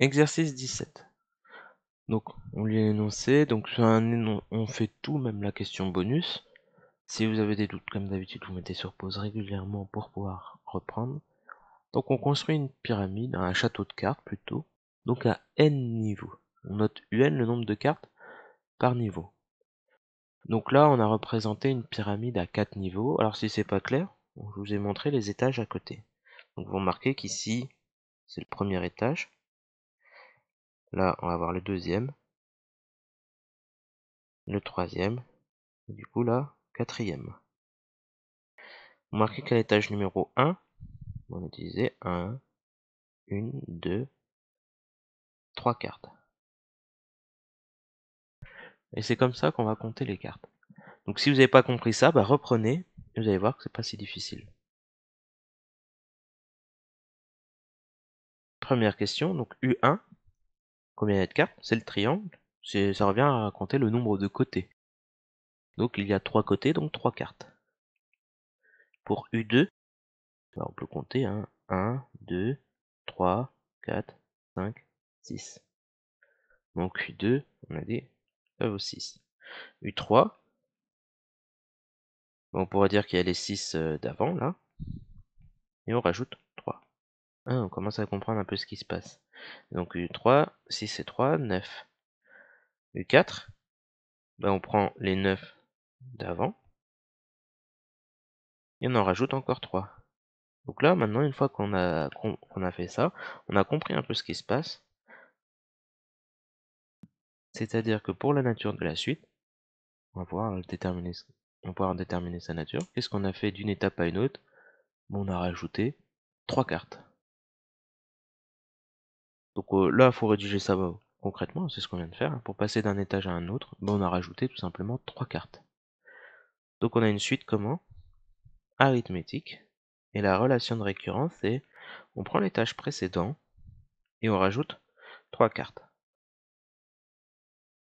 Exercice 17. Donc, on lit l'énoncé. Donc, on fait tout, même la question bonus. Si vous avez des doutes, comme d'habitude, vous mettez sur pause régulièrement pour pouvoir reprendre. Donc, on construit une pyramide, un château de cartes plutôt. Donc, à n niveaux. On note UN, le nombre de cartes par niveau. Donc là, on a représenté une pyramide à 4 niveaux. Alors, si c'est pas clair, je vous ai montré les étages à côté. Donc, vous remarquez qu'ici, c'est le premier étage. Là, on va voir le deuxième, le troisième, et du coup là, quatrième. Vous marquez qu'à l'étage numéro 1, on a utilisé 1, 1, 2, 3 cartes. Et c'est comme ça qu'on va compter les cartes. Donc si vous n'avez pas compris ça, bah reprenez, et vous allez voir que c'est pas si difficile. Première question, donc U1, combien il y a de cartes? C'est le triangle, ça revient à compter le nombre de côtés. Donc il y a 3 côtés, donc 3 cartes. Pour U2, bah, on peut compter 1, 2, 3, 4, 5, 6. Donc U2, on a dit, ça vaut 6. U3, on pourrait dire qu'il y a les 6 d'avant, là, et on rajoute 3. Ah, on commence à comprendre un peu ce qui se passe. Donc U3, 6 et 3, 9. U4, ben on prend les 9 d'avant, et on en rajoute encore 3. Donc là, maintenant, une fois qu'on a fait ça, on a compris un peu ce qui se passe. C'est-à-dire que pour la nature de la suite, on va pouvoir déterminer sa nature. Qu'est-ce qu'on a fait d'une étape à une autre? Bon, on a rajouté 3 cartes. Donc là, il faut rédiger ça concrètement, c'est ce qu'on vient de faire. Pour passer d'un étage à un autre, on a rajouté tout simplement 3 cartes. Donc on a une suite comment? Arithmétique. Et la relation de récurrence, c'est on prend l'étage précédent et on rajoute 3 cartes.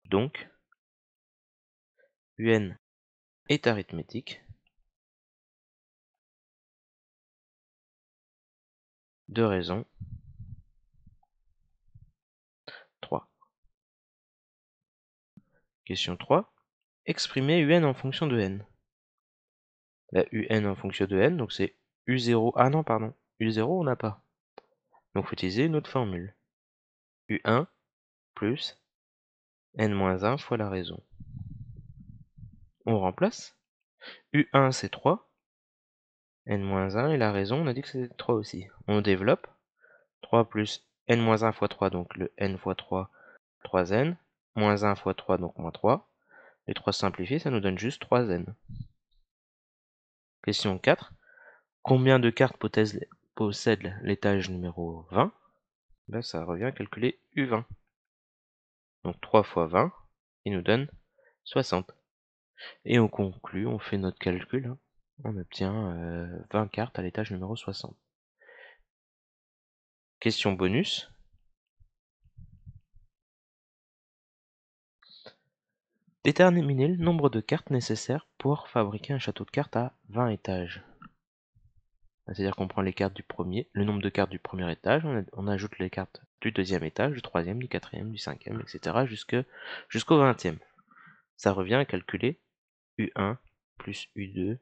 Donc, UN est arithmétique. Deux raisons. 3. Question 3. Exprimer UN en fonction de n. La UN en fonction de n, donc c'est U0. Ah non, pardon. U0, on n'a pas. Donc, il faut utiliser une autre formule. U1 plus n-1 fois la raison. On remplace. U1, c'est 3. N-1 et la raison, on a dit que c'était 3 aussi. On développe. 3 plus n-1 fois 3, donc le n fois 3, 3n. Moins 1 fois 3, donc moins 3. Les 3 simplifiés, ça nous donne juste 3n. Question 4. Combien de cartes possède l'étage numéro 20? Ben, ça revient à calculer U20. Donc 3 fois 20, il nous donne 60. Et on conclut, on fait notre calcul. On obtient 20 cartes à l'étage numéro 60. Question bonus. Déterminer le nombre de cartes nécessaires pour fabriquer un château de cartes à 20 étages. C'est-à-dire qu'on prend les cartes le nombre de cartes du premier étage, on ajoute les cartes du deuxième étage, du troisième, du quatrième, du cinquième, etc. jusqu'au 20e. Ça revient à calculer U1 plus U2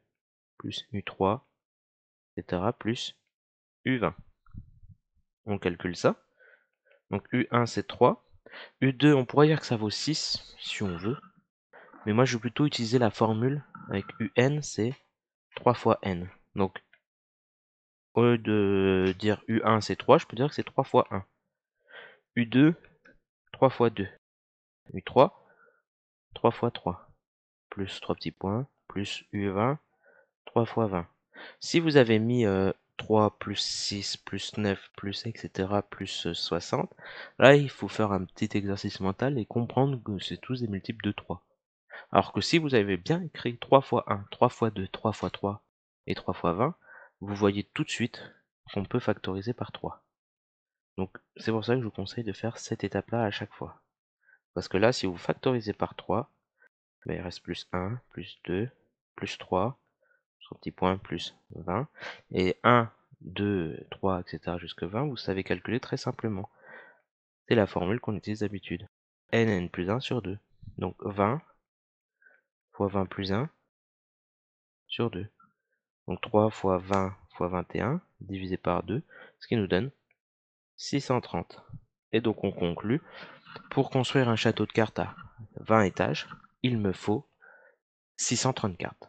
plus U3, etc. plus U20. On calcule ça. Donc U1 c'est 3. U2 on pourrait dire que ça vaut 6 si on veut. Mais moi je vais plutôt utiliser la formule avec UN c'est 3 fois N. Donc au lieu de dire U1 c'est 3, je peux dire que c'est 3 fois 1. U2, 3 fois 2. U3, 3 fois 3. Plus 3 petits points, plus U20, 3 fois 20. Si vous avez mis 3 plus 6 plus 9 plus etc. plus 60, là il faut faire un petit exercice mental et comprendre que c'est tous des multiples de 3. Alors que si vous avez bien écrit 3 fois 1, 3 fois 2, 3 fois 3 et 3 fois 20, vous voyez tout de suite qu'on peut factoriser par 3. Donc c'est pour ça que je vous conseille de faire cette étape-là à chaque fois. Parce que là, si vous factorisez par 3, ben, il reste plus 1, plus 2, plus 3, sur petit point, plus 20. Et 1, 2, 3, etc. jusqu'à 20, vous savez calculer très simplement. C'est la formule qu'on utilise d'habitude. N plus 1 sur 2. Donc 20 fois 20 plus 1 sur 2. Donc 3 fois 20 fois 21 divisé par 2, ce qui nous donne 630. Et donc on conclut, pour construire un château de cartes à 20 étages, il me faut 630 cartes.